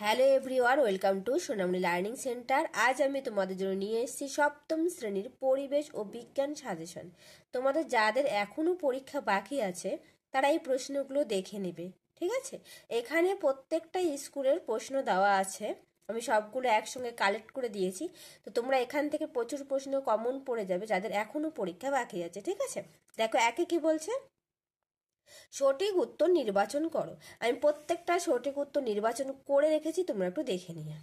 Hello everyone, welcome to Sonamoni learning centre. আজ আমি তোমাদের জন্য নিয়ে এসেছি সপ্তম শ্রেণীর পরিবেশ ও বিজ্ঞান সাজেশন। তোমাদের যাদের এখনো পরীক্ষা বাকি আছে তারা এই প্রশ্নগুলো দেখে নেবে, ঠিক আছে? এখানে প্রত্যেকটা স্কুলের প্রশ্ন দেওয়া আছে, আমি সবগুলো একসঙ্গে কালেক্ট করে দিয়েছি। তো তোমরা এখান থেকে প্রচুর প্রশ্ন কমন পড়ে যাবে যাদের এখনো পরীক্ষা বাকি আছে, ঠিক আছে? দেখো একে কি বলছে, সঠিক উত্তর নির্বাচন করো। আমি প্রত্যেকটা সঠিক উত্তর নির্বাচন করে রেখেছি, তোমরা একটু দেখে নিও।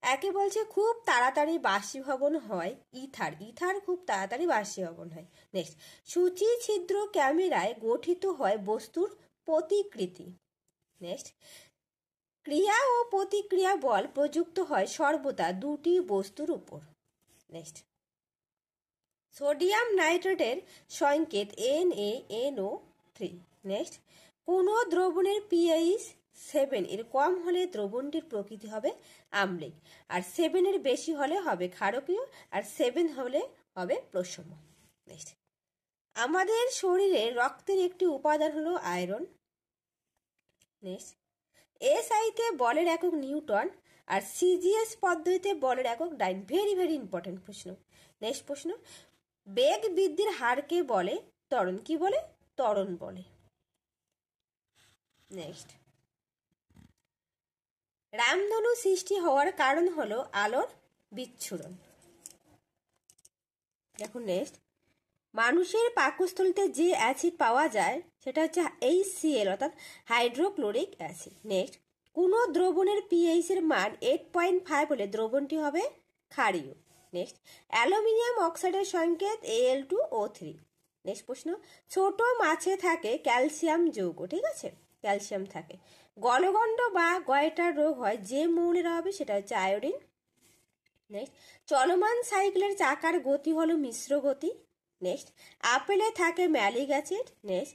একে বলছে খুব তাড়াতাড়ি বাষ্পীভবন হয় ইথার, ইথার খুব তাড়াতাড়ি বাষ্পীভবন হয়। নেক্সট, সূচি ছিদ্র ক্যামেরায় গঠিত হয় বস্তুর প্রতিকৃতি। নেক্সট, ক্রিয়া ও প্রতিক্রিয়া বল প্রযুক্ত হয় সর্বদা দুটি বস্তুর উপর। নেক্সট, সোডিয়াম নাইট্রেটের সংকেত NaNO3। নেক্সট, কোনো দ্রবণের pH 7 এর কম হলে দ্রবণটির প্রকৃতি হবে আম্লিক, আর 7 এর বেশি হলে হবে ক্ষারকীয়, আর 7 হলে হবে প্রশম। নেক্সট, আমাদের শরীরে রক্তের একটি উপাদান হলো আয়রন। নেক্সট, SI-তে বলের একক নিউটন, আর CGS পদ্ধতিতে বলের একক ডাইন। ভেরি ভেরি ইম্পর্টেন্ট প্রশ্ন। নেক্সট প্রশ্ন, বেগ বৃদ্ধির হারকে বলে ত্বরণ। কি বলে? ত্বরণ বলে। নেক্সট, রামধনু সৃষ্টি হওয়ার কারণ হলো আলোর বিচ্ছুরণ। দেখুন নেক্সট, মানুষের পাকস্থলীতে যে অ্যাসিড পাওয়া যায় সেটা হচ্ছে HCl অর্থাৎ হাইড্রোক্লোরিক অ্যাসিড। নেক্সট, কোনো দ্রবণের pH এর মান 8.5 হলে দ্রবণটি হবে ক্ষারীয়। নেক্সট, অ্যালুমিনিয়াম অক্সাইডের সংকেত Al2O3। নেক্সট প্রশ্ন, ছোট মাছে থাকে ক্যালসিয়াম যৌগ, ঠিক আছে? ক্যালসিয়াম থাকে। গলগণ্ড বা গয়টার রোগ হয় যে মৌলের অভাবে, সেটা হচ্ছে আয়োডিন। নেক্সট, চলমান সাইকেলের চাকার গতি হলো মিশ্র গতি। নেক্সট, আপেলে থাকে ম্যালিক অ্যাসিড। নেক্সট,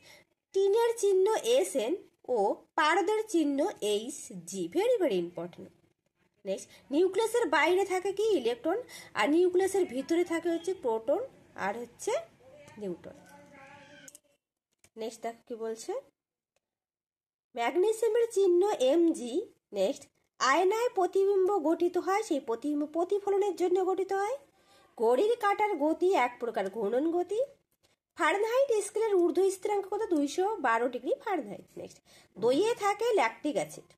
টিনের চিহ্ন SN ও পারদের চিহ্ন Hg। Very very important. Next, নিউক্লিয়াসের বাইরে থাকে কি? ইলেকট্রন, আর নিউক্লিয়াসের ভিতরে থাকে হচ্ছে প্রোটন আর হচ্ছে নিউট্রন। নেক্সট দেখো কি বলছে, ম্যাগনেসিয়ামের চিহ্ন Mg। নেক্সট, আয়নায় প্রতিবিম্ব গঠিত হয়, সেই প্রতিবিম্ব প্রতিফলনের জন্য গঠিত হয়। ঘড়ির কাঁটার গতি এক প্রকার ঘূর্ণন গতি। ফারেনহাইট স্কেলের ঊর্ধ্ব স্থিরাঙ্ক কত? 212 ডিগ্রি ফারেনহাইট। নেক্সট, দইয়ে থাকে ল্যাকটিক অ্যাসিড।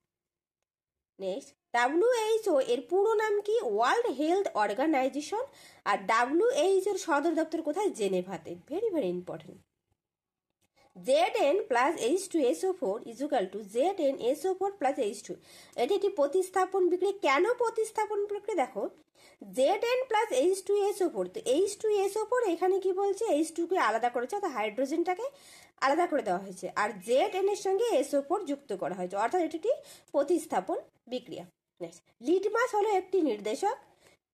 নেক্সট, WHO এর পুরো নাম কি? World Health Organization. আর WHO এর সদর দপ্তর কোথায়? জেনেভাতে। Very very important. Zn plus H2SO4 is equal to ZnSO4 plus H2। এটি একটি প্রতিস্থাপন বিক্রিয়া। কেন প্রতিস্থাপন বিক্রিয়া? দেখো, Zn plus H2SO4, তো H2SO4 এখানে কি বলছে? H2 কে আলাদা করেছে, অর্থাৎ হাইড্রোজেনটাকে আলাদা করে দেওয়া হয়েছে, আর Zn এর সঙ্গে SO4 যুক্ত করা হয়েছে, অর্থাৎ এটি একটি প্রতিস্থাপন বিক্রিয়া। নেক্সট, লিটমাস হলো একটি নির্দেশক।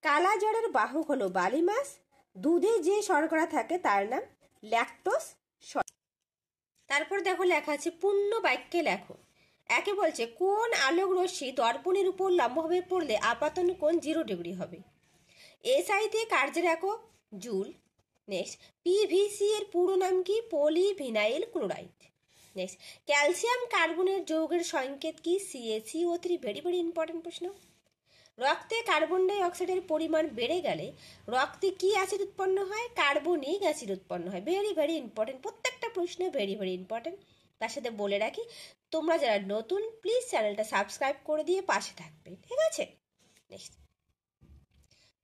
কালা জ্বরের বাহক হলো বালিমাস। দুধে যে শর্করা থাকে তার নাম ল্যাকটোজ। তারপর দেখো লেখা আছে পূর্ণ বাক্যে লেখো। একে বলছে কোন আলোক রশ্মি দর্পণের উপর লম্বভাবে পড়লে আপাতন কোণ 0 ডিগ্রি হবে। SI-তে কার্যের একক জুল। নেক্সট, PVC এর পুরো নাম কি? Polyvinyl chloride. নেক্সট, ক্যালসিয়াম কার্বনের যৌগের সংকেত কি? CaCO3। ভেরি ভেরি ইম্পর্টেন্ট প্রশ্ন। রক্তে কার্বন ডাই অক্সাইডের পরিমাণ বেড়ে গেলে রক্তে কি অ্যাসিড উৎপন্ন হয়? কার্বনিক অ্যাসিড উৎপন্ন হয়। ভেরি ভেরি ইম্পর্টেন্ট, প্রত্যেকটা প্রশ্ন ভেরি ভেরি ইম্পর্টেন্ট। তার সাথে বলে রাখি, তোমরা যারা নতুন প্লিজ চ্যানেলটা সাবস্ক্রাইব করে দিয়ে পাশে থাকবে, ঠিক আছে? নেক্সট,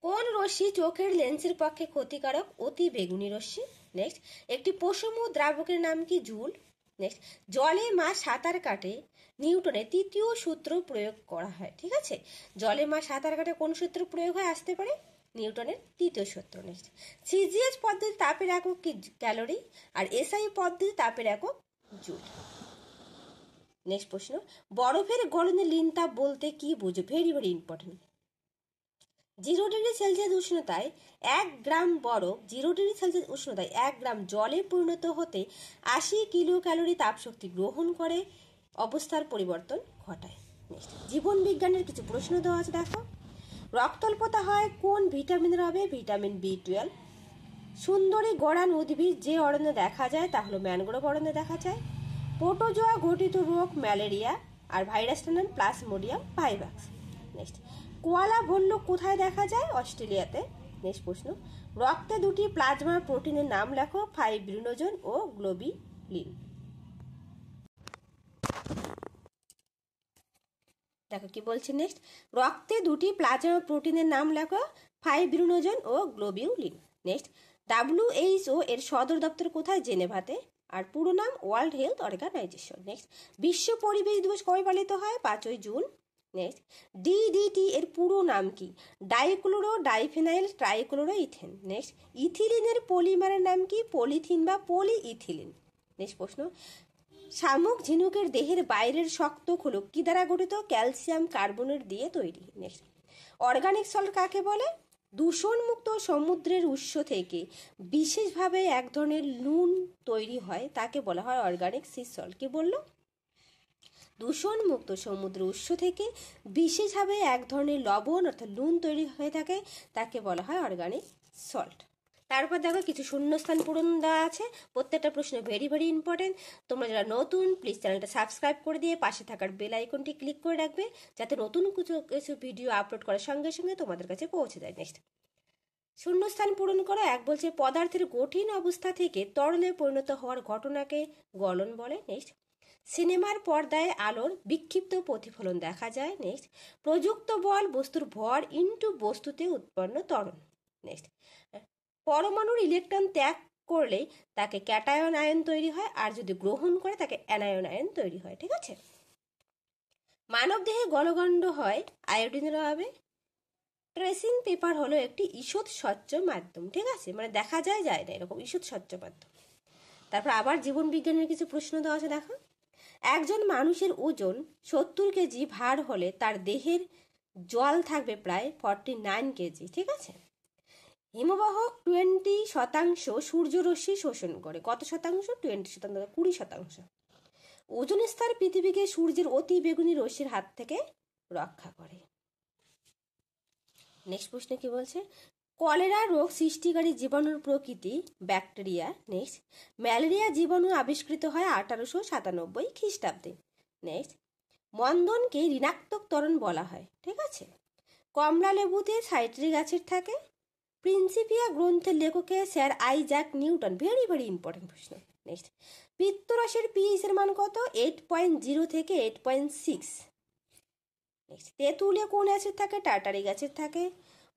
কোন রশ্মি চোখের লেন্সের পক্ষে ক্ষতিকারক? অতি বেগুনি রশ্মি। নেক্সট, একটি প্রশম দ্রাবকের নাম কি? জুল। নেক্সট, জলে মাছ সাঁতার কাটে নিউটনের তৃতীয় সূত্র প্রয়োগ করা হয়, ঠিক আছে? জলে মাছ সাঁতার কাটে কোন সূত্র প্রয়োগ হয়? আসতে পারে নিউটনের তৃতীয় সূত্র। নেক্সট, CGS পদ্ধতি তাপের একক কি? ক্যালোরি। আর SI পদ্ধতি তাপের একক জুল। নেক্সট প্রশ্ন, বরফের গলনে লিনতাপ বলতে কি বুঝো? Very very important. 0 degree Celsius উষ্ণতায় 1 গ্রাম বরফ 0 ডিগ্রি সেলসিয়াস উষ্ণতায় 1 গ্রাম জলে পরিণত হতে 80 কিলো ক্যালোরি তাপশক্তি গ্রহণ করে অবস্থার পরিবর্তন ঘটায়। নেক্সট, জীবন বিজ্ঞানের কিছু প্রশ্ন দেওয়া আছে, দেখো। রক্তল্পতা হয় কোন ভিটামিনের অভাবে? Vitamin B12। সুন্দরী গড়ান উদ্ভিদ যে অরণ্যে দেখা যায় তা হলো ম্যানগ্রোভ অরণ্যে দেখা যায়। প্রোটোজোয়া ঘটিত রোগ ম্যালেরিয়া। আর ভাইরাসটার নাম প্লাজমোডিয়াম ভাইরাক্স। নেক্সট, কোয়ালা ভল্লুক কোথায় দেখা যায়? অস্ট্রেলিয়াতে। নেক্সট প্রশ্ন, রক্তে দুটি প্লাজমা প্রোটিনের নাম লেখো, ফাইব্রিনোজেন ও গ্লোবিউলিন। দেখো কি বলছে নেক্সট, রক্তে দুটি প্লাজমা প্রোটিনের নাম লেখো, ফাইব্রিনোজেন ও গ্লোবিউলিন। নেক্সট, WHO এর সদর দপ্তর কোথায়? জেনেভাতে। আর পুরো নাম ওয়ার্ল্ড হেলথ অর্গানাইজেশন। নেক্সট, বিশ্ব পরিবেশ দিবস কবে পালিত হয়? 5ই জুন। নেক্সট, DDT এর পুরো নাম কি? Dichloro diphenyl trichloro ethane. Next, ইথিলিনের পলিমারের নাম কি? পলিথিন বা পলিইথিলিন। নেক্সট প্রশ্ন, শামুক ঝিনুকের দেহের বাইরের শক্ত খোলক কি দ্বারা গঠিত? ক্যালসিয়াম কার্বনেট দিয়ে তৈরি। নেক্সট, অর্গানিক সল্ট কাকে বলে? দূষণমুক্ত সমুদ্রের উৎস থেকে বিশেষভাবে এক ধরনের নুন তৈরি হয়, তাকে বলা হয় অর্গানিক সি সল্ট। কি বললো? দূষণমুক্ত সমুদ্র উৎস থেকে বিশেষভাবে এক ধরনের লবণ অর্থাৎ নুন তৈরি হয়ে থাকে, তাকে বলা হয় অর্গানিক সল্ট। তারপর দেখো কিছু শূন্যস্থান পূরণ দেওয়া আছে, প্রত্যেকটা প্রশ্ন ভেরি ভেরি ইম্পর্টেন্ট। তোমরা যারা নতুন, প্লিজ চ্যানেলটা সাবস্ক্রাইব করে দিয়ে পাশে থাকার বেল আইকনটি ক্লিক করে রাখবে, যাতে নতুন কিছু ভিডিও আপলোড করার সঙ্গে সঙ্গে তোমাদের কাছে পৌঁছে যায়। নেক্সট, শূন্যস্থান পূরণ করো। এক বলছে পদার্থের কঠিন অবস্থা থেকে তরলে পরিণত হওয়ার ঘটনাকে গলন বলে। নেক্সট, সিনেমার পর্দায় আলোর বিক্ষিপ্ত প্রতিফলন দেখা যায়। নেক্সট, প্রযুক্ত বল বস্তুর ভর ইনটু বস্তুতে উৎপন্ন ত্বরণ। নেক্সট, পরমাণুর ইলেকট্রন ত্যাগ করলে তাকে ক্যাটায়ন আয়ন তৈরি হয়, আর যদি গ্রহণ করে তাকে অ্যানায়ন আয়ন তৈরি হয়। ঠিক আছে। মানব দেহে গলগণ্ড হয় আয়োডিনের অভাবে। ট্রেসিং পেপার হলো একটি ঈষৎ স্বচ্ছ মাধ্যম। ঠিক আছে, মানে দেখা যায় যায় না, এরকম ঈষৎ স্বচ্ছ মাধ্যম। তারপর আবার জীবন বিজ্ঞানের কিছু প্রশ্ন দেওয়া আছে, দেখো। একজন মানুষের ওজন 70 কেজি ভার হলে তার দেহের জল থাকবে প্রায় 49 কেজি। ঠিক আছে। হিমবাহক 20% সূর্যরশ্মি শোষণ করে। কত শতাংশ? 20%, 20%। ওজোন স্তর পৃথিবীকে সূর্যের অতি বেগুনি রশ্মির হাত থেকে রক্ষা করে। নেক্সট প্রশ্নে কি বলছে, কলেরা রোগ সৃষ্টিকারী জীবাণুর প্রকৃতি ব্যাকটেরিয়া। নেক্সট, ম্যালেরিয়া জীবাণু আবিষ্কৃত হয় 1897 খ্রিস্টাব্দে। নেক্সট, মন্দনকে ঋণাত্মক ত্বরণ বলা হয়। ঠিক আছে। কমলা লেবুতে সাইট্রিক অ্যাসিড থাকে। প্রিন্সিপিয়া গ্রন্থের লেখকে sir Isaac Newton. Very very important প্রশ্ন। নেক্সট, পিত্তরসের পিএইচ এর মান কত? 8.0 থেকে 8.6। নেক্সট, তেঁতুলে কোন অ্যাসিড থাকে? টার্টারিক অ্যাসিড থাকে।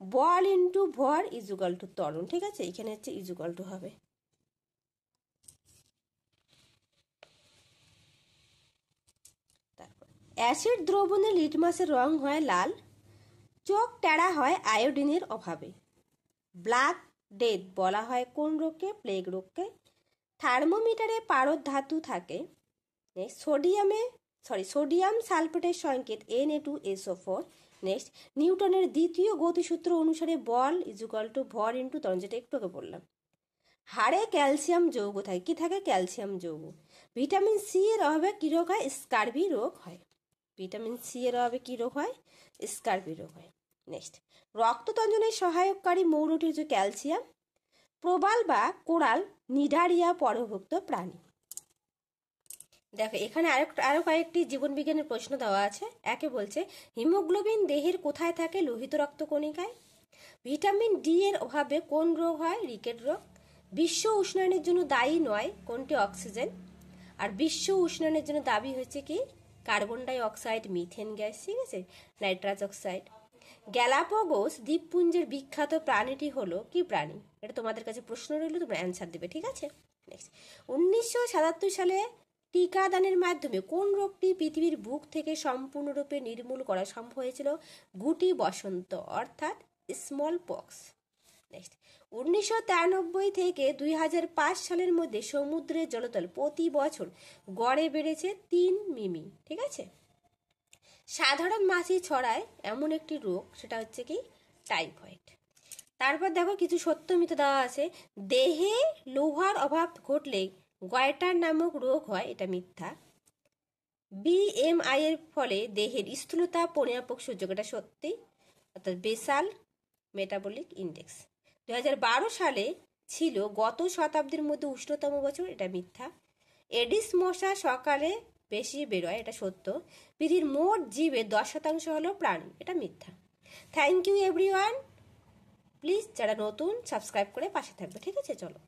বল ইন্টু ভর ইজুগাল টু ত্বরণ। ঠিক আছে, এখানে হচ্ছে ইজুগাল টু হবে। তারপর অ্যাসিড দ্রবণে লিটমাসের রং হয় লাল। চোখ টেরা হয় আয়োডিনের অভাবে। ব্ল্যাক ডেথ বলা হয় কোন রোগকে? প্লেগ রোগকে। থার্মোমিটারে পারদ ধাতু থাকে। সোডিয়াম সালফেটের সংকেত Na2SO4। নেক্সট, নিউটনের দ্বিতীয় গতিসূত্র অনুসারে বল ইজুকাল টু ভর ইন্টু ত্বরণ, যেটা একটু আগে বললাম। হাড়ে ক্যালসিয়াম যৌগ থাকে। কি থাকে? ক্যালসিয়াম যৌগ। ভিটামিন সি এর অভাবে কি রোগ হয়? স্কারবি রোগ হয়। ভিটামিন সি এর অভাবে কি রোগ হয়? স্কারবি রোগ হয়। নেক্সট, রক্ততঞ্জনের সহায়ককারী মৌলটি হচ্ছে ক্যালসিয়াম। প্রবাল বা কোরাল নিডারিয়া পরভুক্ত প্রাণী। দেখো এখানে আরো কয়েকটি জীবন বিজ্ঞানের প্রশ্ন দেওয়া আছে। একে বলছে হিমোগ্লোবিন দেহের কোথায় থাকে? লোহিত রক্তকণিকায়। ভিটামিন ডি এর অভাবে কোন রোগ হয়? রিকেট রোগ। বিশ্ব উষ্ণায়নের জন্য দায়ী নয় কোনটি? অক্সিজেন। আর বিশ্ব উষ্ণায়নের জন্য দাবি হচ্ছে কি? Carbon die oxide, methane gas. ঠিক আছে, নাইট্রাস অক্সাইড। গ্যালাপাগোস দ্বীপপুঞ্জের বিখ্যাত প্রাণীটি হলো কি প্রাণী? এটা তোমাদের কাছে প্রশ্ন রইল, তোমরা অ্যান্সার দেবে। ঠিক আছে। নেক্সট, 1977 সালে টিকাদানের মাধ্যমে কোন রোগটি পৃথিবীর বুক থেকে সম্পূর্ণরূপে নির্মূল করা সম্ভব হয়েছিল? গুটি বসন্ত অর্থাৎ স্মল পক্স। নেক্সট, 1993 থেকে 2005 সালের মধ্যে সমুদ্রের জলতল প্রতি বছর গড়ে বেড়েছে 3 মিমি। ঠিক আছে। সাধারণ মাছি ছড়ায় এমন একটি রোগ, সেটা হচ্ছে কি? টাইফয়েড। তারপর দেখো কিছু সত্য মিথ দেওয়া আছে। দেহে লোহার অভাব ঘটলে গয়টার নামক রোগ হয়, এটা মিথ্যা। BMI এর ফলে দেহের স্থূলতা পরিমাপক সূচক, এটা সত্যি, অর্থাৎ বেসাল মেটাবলিক ইন্ডেক্স। 2012 সালে ছিল গত শতাব্দীর মধ্যে উষ্ণতম বছর, এটা মিথ্যা। এডিস মশা সকালে বেশি বেরোয়, এটা সত্য। পৃথিবীর মোট জীবের 10% হলো প্রাণী, এটা মিথ্যা। Thank you everyone. প্লিজ যারা নতুন সাবস্ক্রাইব করে পাশে থাকবে, ঠিক আছে? চলো।